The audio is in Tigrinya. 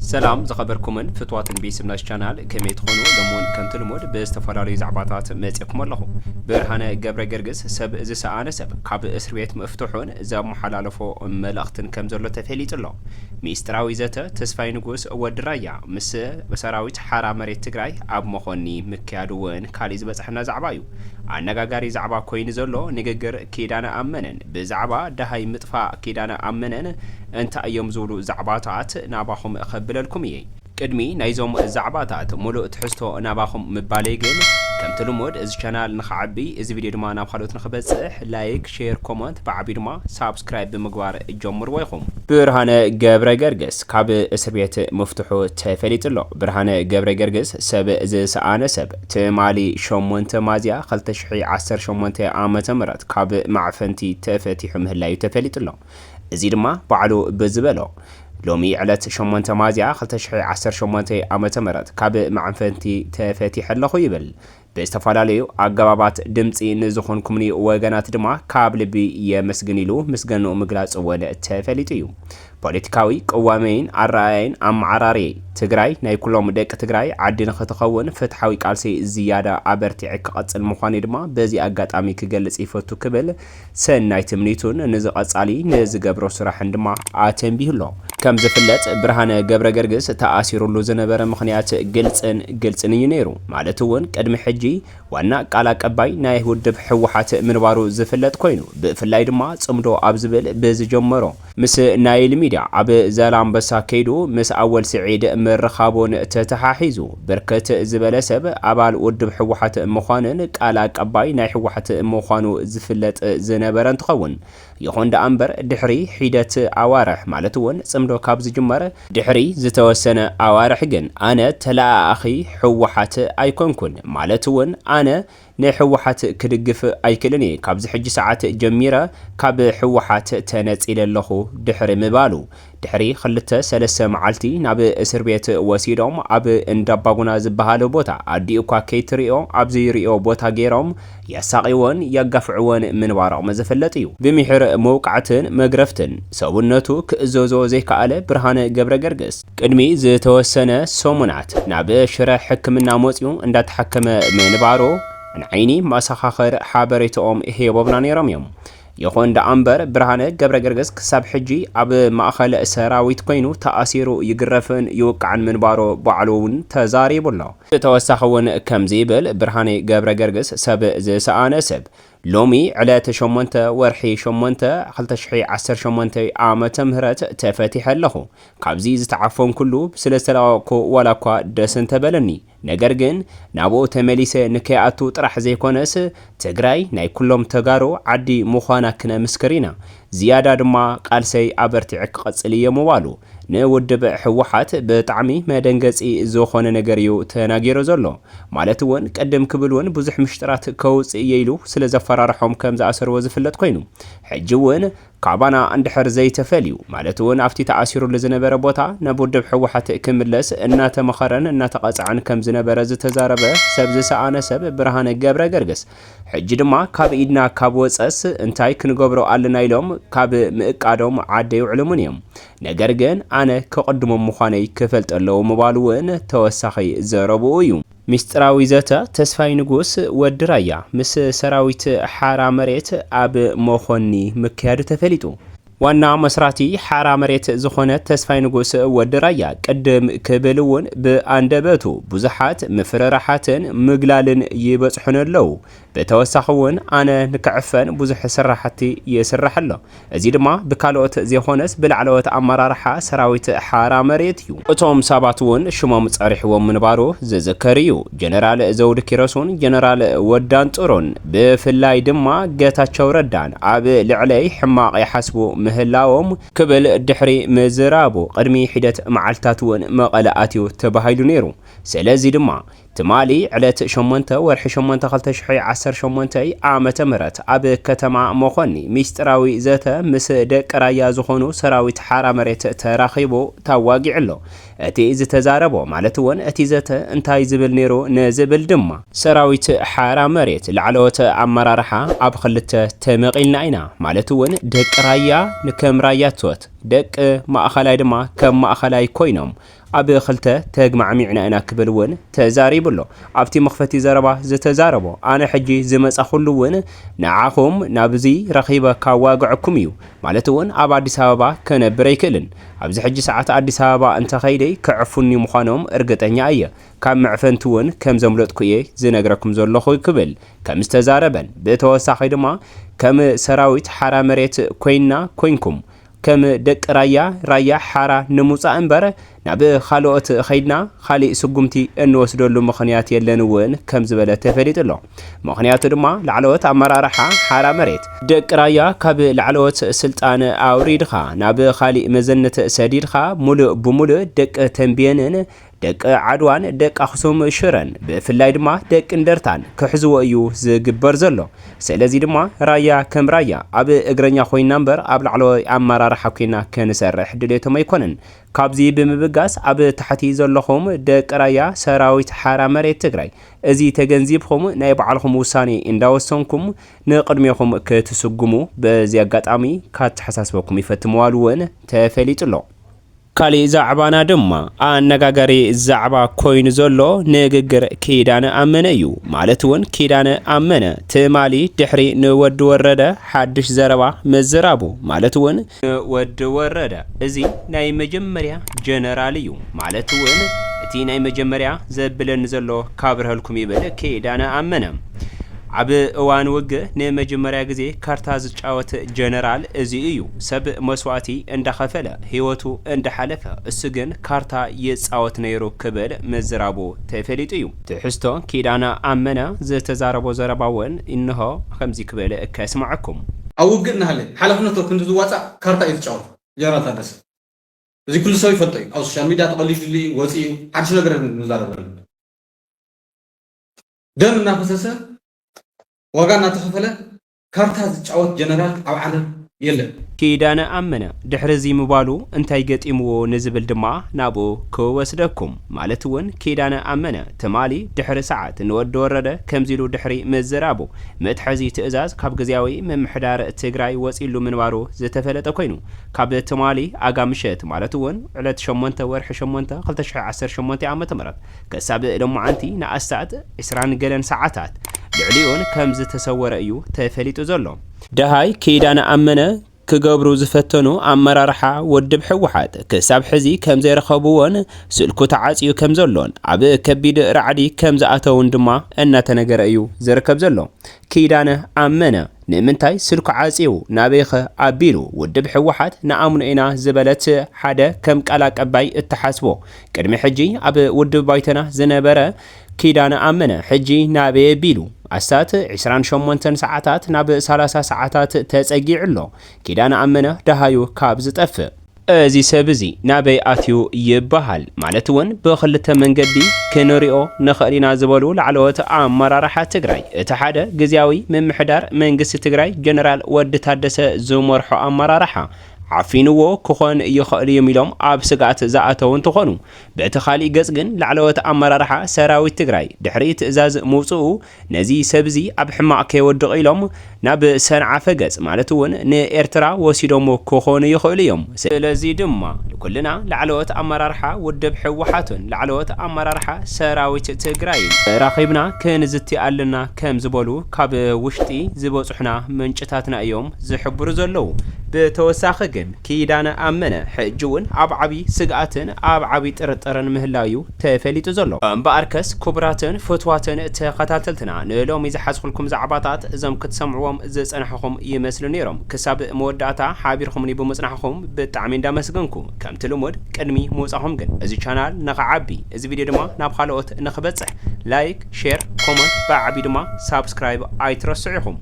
سلام زخبركمن فتوات بيسمناش channel كمية تخونو لمون كنت المود باستفادة زعباتات ماتيكم الله برهانة جبر جرجس سب زي ساعة سب كاب اسربيت مفتوحون زاب محلالفو ملاختن كم زرلو تفعيليت الله ميستراوي زاتا تسفاي نقوس ودرايا مس بسراويت حارة مريت تقراي عب مخوني مكادوين كاليز بس احنا زعبايو النجاجاري زعبا كوين زلو نجاجر كيدانا أمنن بزعبا دهاي مطفى كيدانا أمنن انت ايوم زولو زعباتات ناباهم خبل لكم يي قدمي نايزوم زعباتات ملو تحستو ناباهم مباليجن كم تلمود از channel نخعبي از فيديو دما ناب خلوت نخبصح لايك شير كومنت بعبي دما سبسكرايب بمغوار جمر ويخم برهانه جبر جرجس كاب اسبيت مفتوحو تفليطلو برهانه جبر جرجس سب از سانه سب تمالي شومونت مازيا 2018 عامه مرات كاب معفنتي تفتيح مهلاي تفليطلو ازي دما بعلو بزبلو لومي علت شمونت مازيا 2018 عامه مرات كاب معفنتي تفتيح لخو يبل باستفاداليو አገባባት ድምጽ ንዝኾንኩምኒ ወገናት ድማ ካብ ልቢ የመስግንኢሉ ምስገኑ ምግላጽ ወለ ተፈልጥዩ ፖለቲካዊ ቅዋሜን አራአይን አማራሪ ትግራይ ናይ ኩሎም ደቂ ትግራይ ዓዲ ንኽትኸውን ፍትሓዊ ቃልሲ ዝያዳ አበርቲዕ ክቐጽል ምዃኑ ድማ በዚ አጋጣሚ ክገልጽ ይፈቱ ክብል ሰናይ ትምኒቱን ንዝቐጻሊ ንዝገብሮ ስራሕ ድማ አተንቢህሎ ከም ዝፍለጥ ብርሃነ ገብረ ገርግስ ተኣሲሩሉ ዝነበረ ምኽንያት ግልጽን እዩ ነይሩ ማለት እውን ቅድሚ ሕጂ ዋና ቃል አቀባይ ናይ ውድብ ሕወሓት ምንባሩ ዝፍለጥ ኮይኑ ብፍላይ ድማ ጽምዶ ኣብ ዝብል ብዝጀመሮ ምስ ናይል ሚድያ ኣብ ዘላምበሳ ከይዱ ምስ ኣወል ስዒድ ምርኻቦን ተተሓሒዙ ብርክት ዝበለ ሰብ ኣባል ውድብ ሕወሓት ምዃንን ቃል አቀባይ ናይ ሕወሓት ምዃኑ ዝፍለጥ ዝነበረ እንትኸውን ይኹን ዳ እምበር ድሕሪ ሒደት ኣዋርሕ ማለት እውን ጽምዶ ካብ ዝጅመረ ድሕሪ ዝተወሰነ ኣዋርሕ ግን ኣነ ተላኣኺ ሕወሓት ኣይኮንኩን ማለት እውን ኣነ ንሕወሓት ክድግፍ ኣይክልኒ ካብዚ ሕጂ ሰዓት ጀሚረ ካብ ሕወሓት ተነጺለ ኣለኹ ድሕሪ ምባሉ ድሕሪ 2-3 መዓልቲ ናብ እስር ቤት ወሲዶም ኣብ እንዳባጉና ዝበሃለ ቦታ ኣዲኡኳ ከይትሪኦ ኣብዚ ሪኦ ቦታ ገይሮም ያሳቂወን ያጋፍዕወን ምንባሮም ዝፍለጥ እዩ ብምሕር መውቃዕትን መግረፍትን ሰውነቱ ክእዘዞ ዘይከኣለ ብርሃነ ገብረ ገርግስ ቅድሚ ዝተወሰነ ሰሙናት ናብ ሽረ ሕክምና መጽኡ እንዳተሐከመ ምንባሮ ንዓይኒ ማሳኻኸር ሓበሬቶኦም ሄቦብና ነይሮም እዮም ይኹን ዳ እምበር ብርሃነ ገብረ ገርግስ ክሳብ ሕጂ ኣብ ማእኸል ሰራዊት ኮይኑ ተኣሲሩ ይግረፍን ይውቃዕን ምንባሮ ባዕሉውን ተዛሪቡሎ ተወሳኺ እውን ከምዚ ይብል ብርሃነ ገብረ ገርግስ ሰብ ዝሰኣነ ሰብ ሎሚ ዕለት 8 ወርሒ 8 2018 ዓመተ ምህረት ተፈቲሐ ኣለኹ ካብዚ ዝተዓፈን ኩሉ ስለስተላቆ ወላኳ ደስን ተበለኒ ነገር ግን ናብኡ ተመሊሰ ንከይኣቱ ጥራሕ ዘይኮነስ ትግራይ ናይ ኩሎም ተጋሩ ዓዲ ምዃና ክነምስክር ኢና ዝያዳ ድማ ቃልሰይ ኣበርቲዕ ክቐጽል እየ ምባሉ ንውድብ ሕወሓት ብጣዕሚ መደንገጺ ዝኾነ ነገር እዩ ተናጊሩ ዘሎ ማለት እውን ቀደም ክብል እውን ብዙሕ ምሽጥራት ከውጽእ ኢሉ ስለ ዘፈራርሖም ከም ዝኣሰርዎ ዝፍለጥ ኮይኑ ሕጂ እውን ካባና እንድሕር ዘይተፈልዩ ማለት እውን ኣብቲ ተኣሲሩሉ ዝነበረ ቦታ ናብ ውድብ ሕወሓት ክምለስ እናተመኸረን እናተቐጽዐን ከም ዝነበረ ዝተዛረበ ሰብ ዝሰኣነ ሰብ ብርሃነ ገብረ ገርግስ ሕጂ ድማ ካብ ኢድና ካብ ወፀስ እንታይ ክንገብሮ ኣለና ኢሎም ካብ ምእቃዶም ዓደይ ውዕሉምን እዮም ነገር ግን ኣነ ከቐድሞም ምዃነይ ክፈልጥ ኣለዎ ምባሉ እውን ተወሳኺ ዘረብኡ እዩ ሚስጥራዊ ዘተ ተስፋይ ንጉስ ወድራያ ምስ ሰራዊት ሓራ መሬት ኣብ መኾኒ ምክያድ ተፈሊጡ ዋና መስራቲ ሓራ መሬት ዝኾነ ተስፋይ ንጉስ ወድራያ ቅድም ክብልውን ብኣንደበቱ ብዙሓት ምፍረራሓትን ምግላልን ይበጽሑን ኣለዉ በተወሳኺውን ኣነ ንክዕፈን ብዙሕ ስራሕቲ ይስራሕ ኣሎ እዚ ድማ ብካልኦት ዘይኾነስ ብላዕለዎት ኣመራርሓ ሰራዊት ሓራ መሬት እዩ እቶም ሰባት እውን ሽሞም ጸሪሕዎም ምንባሩ ዝዝከር እዩ ጀነራል ዘውድ ኪሮሱን ጀነራል ወዳን ጥሩን ብፍላይ ድማ ጌታቸው ረዳን ኣብ ልዕለይ ሕማቕ ይሓስቡ ምህላዎም ክብል ድሕሪ ምዝራቡ ቅድሚ ሒደት መዓልታት እውን መቐለ ኣትዩ ተባሂሉ ነይሩ ስለዚ ድማ ትማሊ ዕለት 8 ወርሒ 8 2018 ዓመተ ምህረት ኣብ ከተማ መኾኒ ሚስጥራዊ ዘተ ምስ ደቂ ራያ ዝኾኑ ሰራዊት ሓራ መሬት ተራኺቡ ታዋጊዕ ኣሎ እቲ ዝተዛረቦ ማለት እውን እቲ ዘተ እንታይ ዝብል ነይሩ ንዝብል ድማ ሰራዊት ሓራ መሬት ላዕለዎት ኣመራርሓ ኣብ ክልተ ተመቒልና ኢና ማለት እውን ደቂ ራያ ንከም ራያቶት ደቂ ማእኸላይ ድማ ከም ማእኸላይ ኮይኖም ኣብ ክልተ ተግማዕሚዕና ኢና ክብል እውን ተዛሪቡ ኣሎ። ኣብቲ መኽፈቲ ዘረባ ዝተዛረቦ ኣነ ሕጂ ዝመጻኹሉ እውን ንዓኹም ናብዚ ረኺበ ካዋግዐኩም እዩ ማለት እውን ኣብ ኣዲስ ኣበባ ከነብር ኣይክእልን። ኣብዚ ሕጂ ሰዓት ኣዲስ ኣበባ እንተኸይደይ ክዕፉኒ ምዃኖም እርግጠኛ እየ። ካብ መዕፈንቲ እውን ከም ዘምለጥኩ እየ ዝነግረኩም ዘለኹ ክብል ከም ዝተዛረበን ብተወሳኺ ድማ ከም ሰራዊት ሓራ መሬት ኮይንኩም ከም ደቂ ራያ ሓራ ንምውፃእ እምበር ናብ ካልኦት ኸይድና ካሊእ ስጉምቲ እንወስደሉ ምኽንያት የለን እውን ከም ዝበለ ተፈሊጡ ኣሎ። ምኽንያቱ ድማ ላዕለዎት ኣመራርሓ ሓራ መሬት ደቂ ራያ ካብ ላዕለዎት ስልጣን ኣውሪድኻ ናብ ካሊእ መዘነት ሰዲድኻ ሙሉእ ብሙሉእ ደቂ ተንቤንን ደቂ ዓድዋን ደቂ ኣኽሱም ሽረን ብፍላይ ድማ ደቂ እንደርታን ክሕዝዎ እዩ ዝግበር ዘሎ። ስለዚ ድማ ራያ ከም ራያ ኣብ እግረኛ ኮይና እምበር ኣብ ላዕለዋይ ኣመራርሓ ኮይና ከንሰርሕ ድሌቶም ኣይኮነን። ካብዚ ብምብጋስ ኣብ ታሕቲ ዘለኹም ደቂ ራያ ሰራዊት ሓራ መሬት ትግራይ እዚ ተገንዚብኩም ናይ ባዕልኩም ውሳኔ እንዳወሰንኩም ንቅድሚኹም ክትስጉሙ በዚ ኣጋጣሚ ካተሓሳስበኩም ይፈትምዋሉ እውን ተፈሊጡ ኣሎ። ካሊእ ዛዕባና ድማ ኣነጋጋሪ ዛዕባ ኮይኑ ዘሎ ንግግር ኪዳነ ኣመነ እዩ። ማለት እውን ኪዳነ ኣመነ ትማሊ ድሕሪ ንወዲ ወረደ ሓድሽ ዘረባ መዝራቡ ማለት እውን ንወዲ ወረደ እዚ ናይ መጀመርያ ጀነራል እዩ ማለት እውን እቲ ናይ መጀመርያ ዘብለኒ ዘሎ ካብርህልኩም ይብል ኪዳነ ኣመነ ኣብ እዋን ውግእ ንመጀመርያ ግዜ ካርታ ዝጫወት ጀነራል እዚ እዩ። ሰብ መስዋዕቲ እንዳኸፈለ ህይወቱ እንዳሓለፈ እሱ ግን ካርታ ይፃወት ነይሩ ክብል ምዝራቡ ተፈሊጡ እዩ። ትሕዝቶ ኪዳነ ኣመነ ዝተዛረቦ ዘረባ እውን እንሆ ከምዚ ክብል ከስማዓኩም። ኣብ ውግእ ናሃለ ሓላፍነት ክንዲ ዝዋፃእ ካርታ እዩ ዝጫወት ጀነራል ታደሰ እዚ ኩሉ ሰብ ይፈልጦ እዩ። ኣብ ሶሻል ሚድያ ተቐሊድሉ ወፂኡ ሓድሽ ነገር ንዛረበሉ ደም እናፈሰሰ ዋጋ እናተኸፈለ ካርታ ዝጫወት ጀነራል ኣብ ዓለም የለን። ኪዳነ ኣመነ ድሕሪ እዚ ምባሉ እንታይ ገጢምዎ ንዝብል ድማ ናብኡ ክወስደኩም ማለት እውን ኪዳነ ኣመነ ትማሊ ድሕሪ ሰዓት ንወዲ ወረደ ከምዚ ኢሉ ድሕሪ ምዝራቡ መትሐዚ ትእዛዝ ካብ ግዝያዊ ምምሕዳር ትግራይ ወፂሉ ምንባሩ ዝተፈለጠ ኮይኑ ካብ ትማሊ ኣጋምሸት ማለት እውን ዕለት 8 ወርሒ 8 2018 ዓ.ም ክሳብ ሎማዓንቲ ንኣስታት 20 ገለን ሰዓታት ልዕሊኡን ከም ዝተሰወረ እዩ ተፈሊጡ ዘሎ። ደሃይ ኪዳነ ኣመነ ክገብሩ ዝፈተኑ ኣመራርሓ ውድብ ሕወሓት ክሳብ ሕዚ ከም ዘይረኸብዎን ስልኩ ተዓፅዩ ከም ዘሎን ኣብ ከቢድ ራዕዲ ከም ዝኣተውን ድማ እናተነገረ እዩ ዝርከብ ዘሎ። ኪዳነ ኣመነ ንምንታይ ስልኩ ዓፅዩ ናበይኸ ኣቢሉ ውድብ ሕወሓት ንኣምኑ ኢና ዝበለት ሓደ ከም ቃል ኣቀባይ እተሓስቦ ቅድሚ ሕጂ ኣብ ውድብ ባይተና ዝነበረ ኪዳነ ኣመነ ሕጂ ናበየ ቢሉ ኣስታት 28 ሰዓታት ናብ 30 ሰዓታት ተጸጊዕ ኣሎ። ኪዳነ ኣመነ ደሃዩ ካብ ዝጠፍእ እዚ ሰብ እዚ ናበይ ኣትዩ ይበሃል ማለት እውን ብክልተ መንገዲ ክንሪኦ ንኽእል ኢና ዝበሉ ላዕለዎት ኣመራርሓ ትግራይ እቲ ሓደ ግዝያዊ ምምሕዳር መንግስቲ ትግራይ ጀነራል ወዲ ታደሰ ዝመርሖ ኣመራርሓ ዓፊንዎ ክኾን ይኽእል እዮም ኢሎም ኣብ ስጋት ዝኣተው እንትኾኑ በቲ ካሊእ ገጽ ግን ላዕለዎት ኣመራርሓ ሰራዊት ትግራይ ድሕሪ ትእዛዝ ምውፅኡ ነዚ ሰብዚ ኣብ ሕማቕ ከይወድቕ ኢሎም ናብ ሰንዓፈ ገጽ ማለት እውን ንኤርትራ ወሲዶሞ ክኾኑ ይኽእሉ እዮም። ስለዚ ድማ ኩልና ላዕለዎት ኣመራርሓ ውድብ ሕወሓትን ላዕለዎት ኣመራርሓ ሰራዊት ትግራይ ራኺብና ክንዝቲ ኣለና ከም ዝበሉ ካብ ውሽጢ ዝበፅሑና ምንጭታትና እዮም ዝሕብሩ ዘለዉ። ብተወሳኺ ግን ኪዳነ ኣመነ ሕጂ እውን ኣብ ዓብዪ ስግኣትን ኣብ ዓብዪ ጥርጥርን ምህላዩ ተፈሊጡ ዘሎ። እምበኣርከስ ክቡራትን ፍትዋትን ተኸታተልትና ንሎሚ ዝሓዝኩልኩም ዛዕባታት እዞም ክትሰምዕዎም ዝፀናሕኹም ይመስሉ ነይሮም። ክሳብ መወዳእታ ሓቢርኹምኒ ብምፅናሕኹም ብጣዕሚ እንዳመስገንኩ ከምቲ ልሙድ ቅድሚ ምውፃኹም ግን እዚ ቻናል ንኽዓቢ እዚ ቪድዮ ድማ ናብ ካልኦት ንኽበፅሕ ላይክ፣ ሼር፣ ኮመንት ብዓቢ ድማ ሳብስክራይብ ኣይትረስዑ ኢኹም።